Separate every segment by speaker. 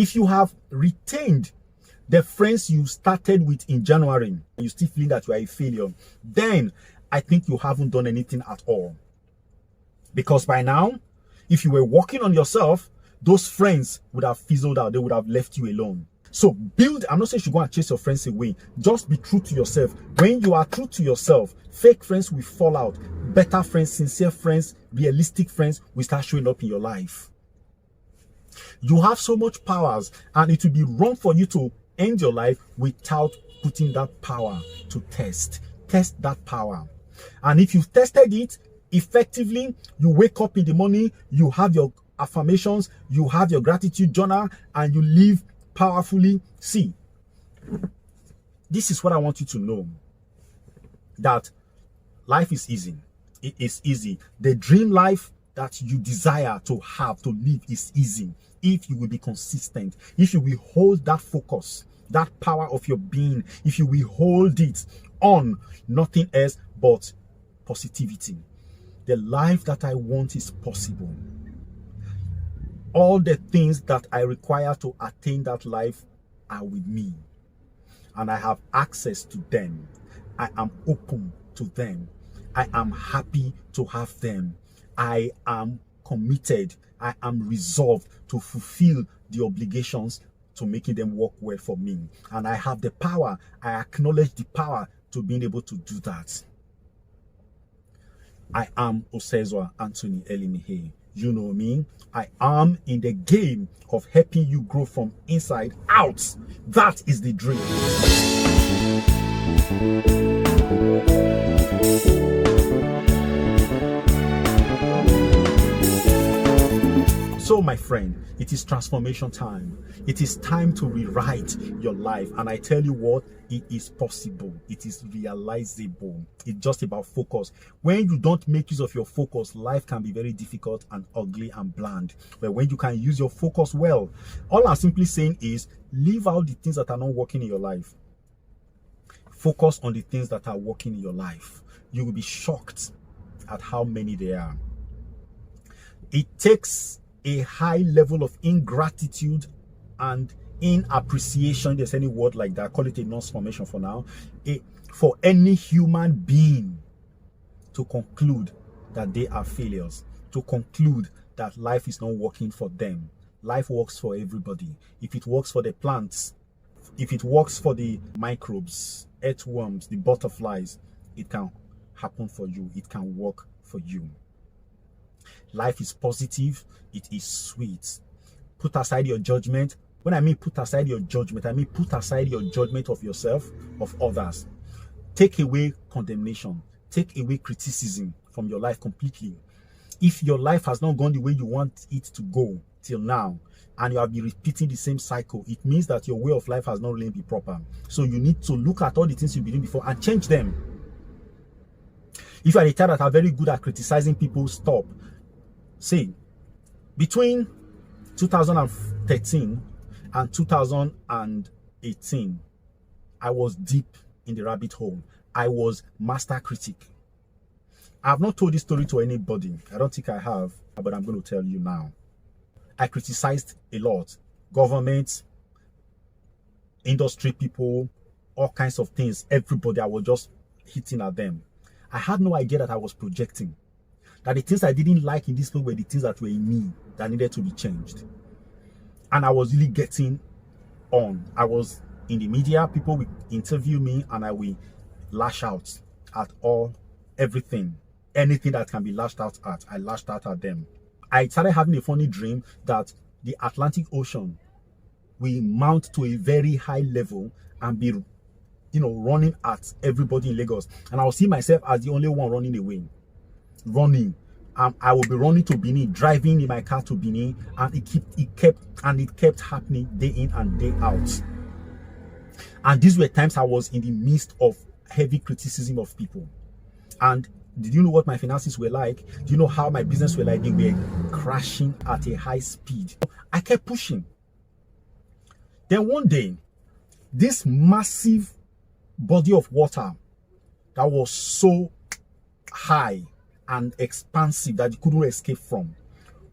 Speaker 1: If you have retained the friends you started with in January, and you still feel that you are a failure, then I think you haven't done anything at all. Because by now, if you were working on yourself, those friends would have fizzled out. They would have left you alone. So build, I'm not saying you should go and chase your friends away. Just be true to yourself. When you are true to yourself, fake friends will fall out. Better friends, sincere friends, realistic friends will start showing up in your life. You have so much powers, and it would be wrong for you to end your life without putting that power to test. Test that power. And if you've tested it effectively, you wake up in the morning, you have your affirmations, you have your gratitude journal, and you live powerfully. See, this is what I want you to know, that life is easy. It is easy. The dream life that you desire to have, to live, is easy if you will be consistent, if you will hold that focus, that power of your being, if you will hold it on nothing else but positivity. The life that I want is possible. All the things that I require to attain that life are with me, and I have access to them. I am open to them. I am happy to have them. I am committed. I am resolved to fulfill the obligations to making them work well for me. And I have the power. I acknowledge the power to being able to do that. I am Osezuah Elimihe. You know me. I am in the game of helping you grow from inside out. That is the dream. So my friend, it is transformation time. It is time to rewrite your life. And I tell you what, it is possible. It is realizable. It's just about focus. When you don't make use of your focus, life can be very difficult and ugly and bland. But when you can use your focus well, all I'm simply saying is leave out the things that are not working in your life. Focus on the things that are working in your life. You will be shocked at how many there are. It takes a high level of ingratitude and inappreciation, there's any word like that, call it a non-formation for now, for any human being to conclude that they are failures, to conclude that life is not working for them. Life works for everybody. If it works for the plants, if it works for the microbes, earthworms, the butterflies, it can happen for you. It can work for you. Life is positive. It is sweet. Put aside your judgment. When I mean put aside your judgment, I mean put aside your judgment of yourself, of others. Take away condemnation. Take away criticism from your life completely. If your life has not gone the way you want it to go till now, and you have been repeating the same cycle, it means that your way of life has not really been proper. So you need to look at all the things you've been doing before and change them. If you are the type that are very good at criticizing people, stop. See, between 2013 and 2018, I was deep in the rabbit hole. I was master critic. I have not told this story to anybody. I don't think I have, but I'm going to tell you now. I criticized a lot. Government, industry people, all kinds of things. Everybody, I was just hitting at them. I had no idea that I was projecting. That the things I didn't like in this people were the things that were in me that needed to be changed. And I was really getting on. I was in the media, people will interview me and I will lash out at everything. Anything that can be lashed out at, I lashed out at them. I started having a funny dream that the Atlantic Ocean will mount to a very high level and be, running at everybody in Lagos. And I will see myself as the only one running away. Running. I will be running to Benin, driving in my car to Benin, and it kept happening day in and day out. And these were times I was in the midst of heavy criticism of people. And did you know what my finances were like? Do you know how my business were like? They were crashing at a high speed. I kept pushing. Then one day, this massive body of water that was so high and expansive that you couldn't escape from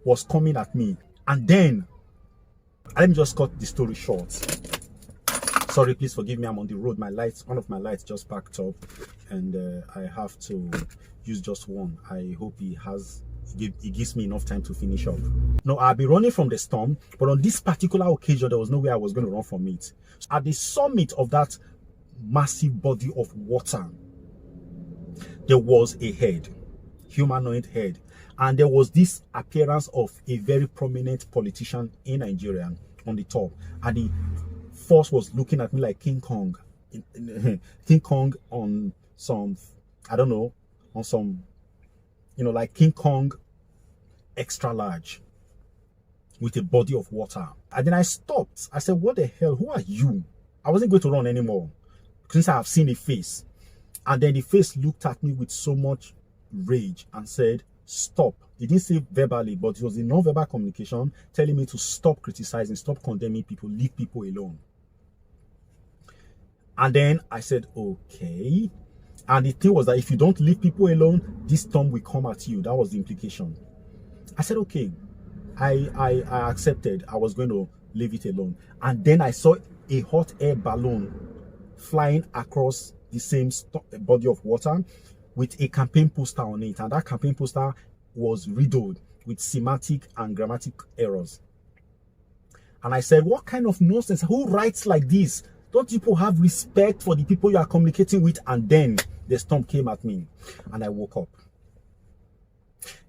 Speaker 1: was coming at me. And then Let me just cut the story short. Sorry, please forgive me. I'm on the road. My lights, one of my lights just packed up, and I have to use just one. I hope it gives me enough time to finish up. No, I'll be running from the storm, but on this particular occasion, there was no way I was going to run from it. So at the summit of that massive body of water, there was a head, humanoid head, and there was this appearance of a very prominent politician in Nigeria on the top, and the force was looking at me like King Kong. King Kong on some, I don't know, on some, like King Kong extra large with a body of water. And then I stopped. I said, what the hell? Who are you? I wasn't going to run anymore since I have seen a face. And then the face looked at me with so much rage and said, stop. He didn't say verbally, but it was a non-verbal communication telling me to stop criticizing, stop condemning people, leave people alone. And then I said, okay. And the thing was that if you don't leave people alone, this storm will come at you. That was the implication. I said, okay. I accepted. I was going to leave it alone. And then I saw a hot air balloon flying across the same body of water with a campaign poster on it. And that campaign poster was riddled with semantic and grammatic errors. And I said, what kind of nonsense? Who writes like this? Don't people have respect for the people you are communicating with? And then the storm came at me and I woke up.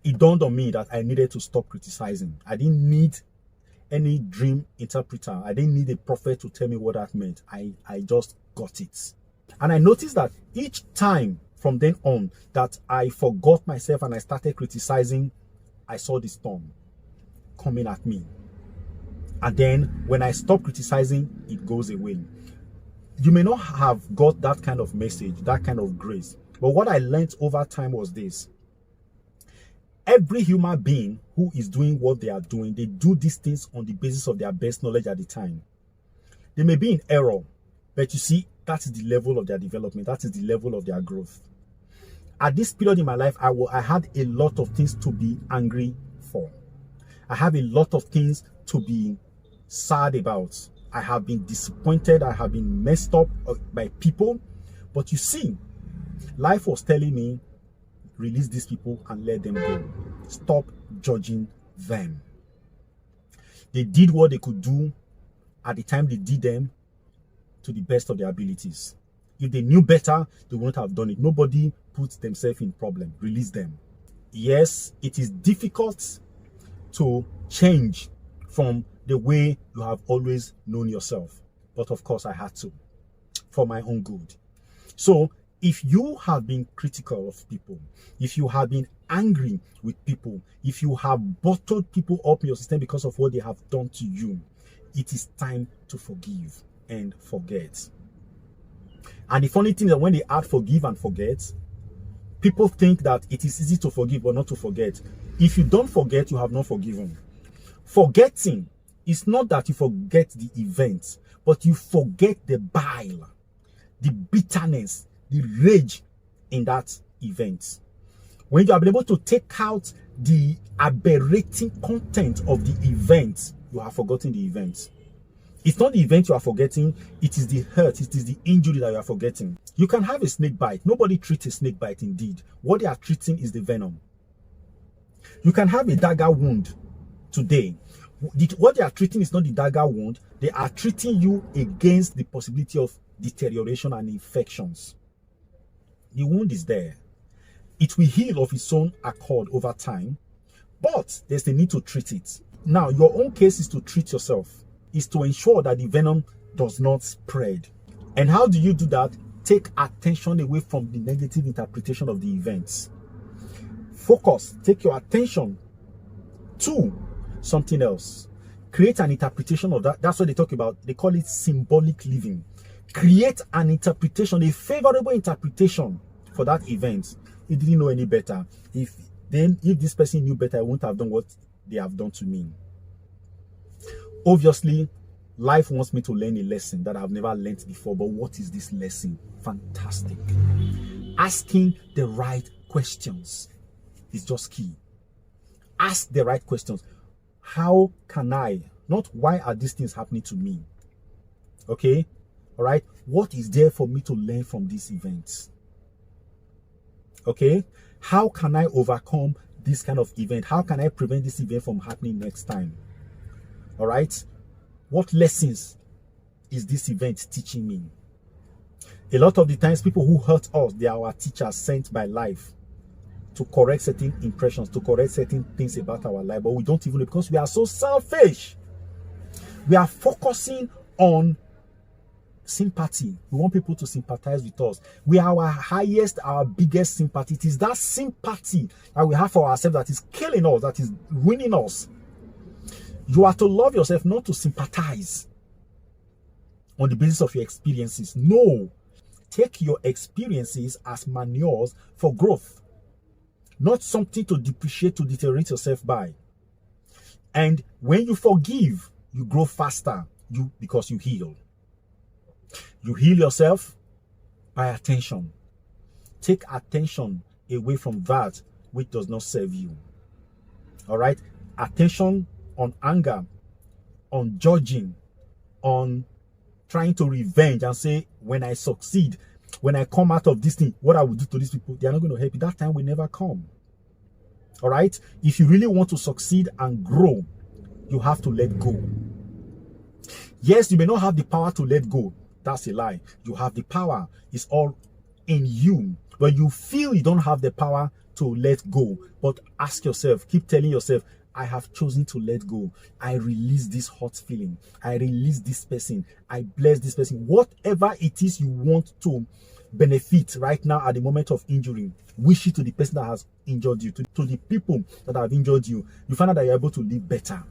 Speaker 1: It dawned on me that I needed to stop criticizing. I didn't need any dream interpreter. I didn't need a prophet to tell me what that meant. I just got it. And I noticed that each time from then on that I forgot myself and I started criticizing, I saw the storm coming at me. And then when I stop criticizing, it goes away. You may not have got that kind of message, that kind of grace. But what I learned over time was this. Every human being who is doing what they are doing, they do these things on the basis of their best knowledge at the time. They may be in error, but you see, that is the level of their development. That is the level of their growth. At this period in my life, I had a lot of things to be angry for. I have a lot of things to be sad about. I have been disappointed. I have been messed up by people. But you see, life was telling me, release these people and let them go. Stop judging them. They did what they could do at the time they did them to the best of their abilities. If they knew better, they wouldn't have done it. Nobody puts themselves in problem. Release them. Yes, it is difficult to change from the way you have always known yourself. But of course, I had to, for my own good. So, if you have been critical of people, if you have been angry with people, if you have bottled people up in your system because of what they have done to you, it is time to forgive and forget. And the funny thing is that when they add forgive and forget, people think that it is easy to forgive but not to forget. If you don't forget, you have not forgiven. Forgetting is not that you forget the event, but you forget the bile, the bitterness, the rage in that event. When you are able to take out the aberrating content of the event, you have forgotten the event. It's not the event you are forgetting, it is the hurt, it is the injury that you are forgetting. You can have a snake bite. Nobody treats a snake bite indeed. What they are treating is the venom. You can have a dagger wound today. What they are treating is not the dagger wound. They are treating you against the possibility of deterioration and infections. The wound is there. It will heal of its own accord over time, but there's the need to treat it. Now, your own case is to treat yourself, is to ensure that the venom does not spread. And how do you do that? Take attention away from the negative interpretation of the events. Focus, take your attention to something else. Create an interpretation of that. That's what they talk about. They call it symbolic living. Create an interpretation, a favorable interpretation for that event. He didn't know any better. If this person knew better, I wouldn't have done what they have done to me. Obviously, life wants me to learn a lesson that I've never learned before. But what is this lesson? Fantastic. Asking the right questions is just key. Ask the right questions. How can I Not why are these things happening to me? Okay? All right? What is there for me to learn from these events? Okay? How can I overcome this kind of event? How can I prevent this event from happening next time? All right? What lessons is this event teaching me? A lot of the times, people who hurt us, they are our teachers sent by life to correct certain impressions, to correct certain things about our life, but we don't even know because we are so selfish. We are focusing on sympathy. We want people to sympathize with us. We are our highest, our biggest sympathy. It is that sympathy that we have for ourselves that is killing us, that is ruining us. You are to love yourself, not to sympathize on the basis of your experiences. No. Take your experiences as manures for growth, not something to depreciate, to deteriorate yourself by. And when you forgive, you grow faster because you heal. You heal yourself by attention. Take attention away from that which does not serve you. All right? Attention on anger, on judging, on trying to revenge and say, when I succeed, when I come out of this thing, what I will do to these people, they are not going to help you. That time will never come. All right? If you really want to succeed and grow, you have to let go. Yes, you may not have the power to let go. That's a lie. You have the power. It's all in you. But you feel you don't have the power to let go. But ask yourself, keep telling yourself, I have chosen to let go. I release this hot feeling. I release this person. I bless this person. Whatever it is you want to benefit right now at the moment of injury, wish it to the person that has injured you, to the people that have injured you. You find out that you're able to live better.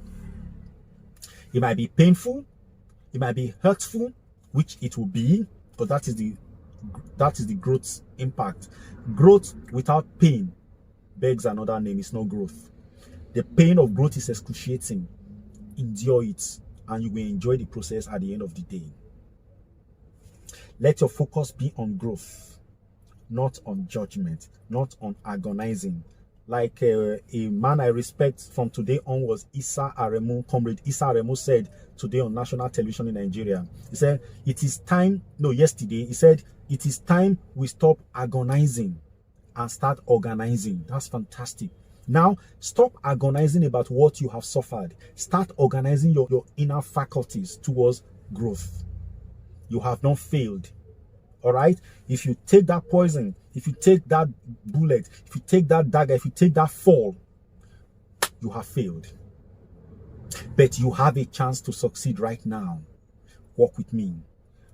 Speaker 1: It might be painful. It might be hurtful, which it will be, but that is the growth impact. Growth without pain begs another name. It's not growth. The pain of growth is excruciating. Endure it, and you will enjoy the process at the end of the day. Let your focus be on growth, not on judgment, not on agonizing. Like a man I respect from today on was Comrade Issa Aremu said today on national television in Nigeria. He said, yesterday, he said, it is time we stop agonizing and start organizing. That's fantastic. Now, stop agonizing about what you have suffered. Start organizing your inner faculties towards growth. You have not failed. All right? If you take that poison, if you take that bullet, if you take that dagger, if you take that fall, you have failed. But you have a chance to succeed right now. Walk with me.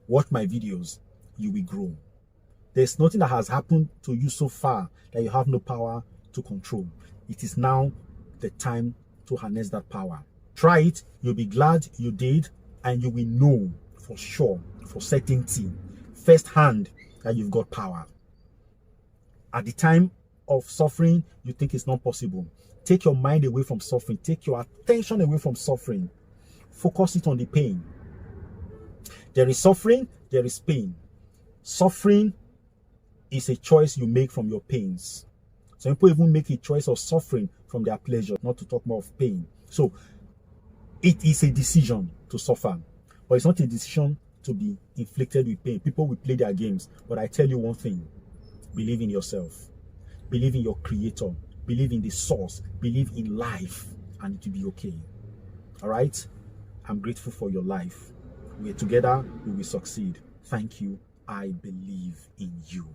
Speaker 1: Watch my videos. You will grow. There's nothing that has happened to you so far that you have no power to control. It is now the time to harness that power. Try it. You'll be glad you did, and you will know for sure, for certainty, firsthand, that you've got power. At the time of suffering, you think it's not possible. Take your mind away from suffering. Take your attention away from suffering. Focus it on the pain. There is suffering, there is pain. Suffering is a choice you make from your pains. Some people even make a choice of suffering from their pleasure, not to talk more of pain. So it is a decision to suffer, but it's not a decision to be inflicted with pain. People will play their games, but I tell you one thing: believe in yourself, believe in your creator, believe in the source, believe in life, and it will be okay. All right? I'm grateful for your life. We're together, we will succeed. Thank you. I believe in you.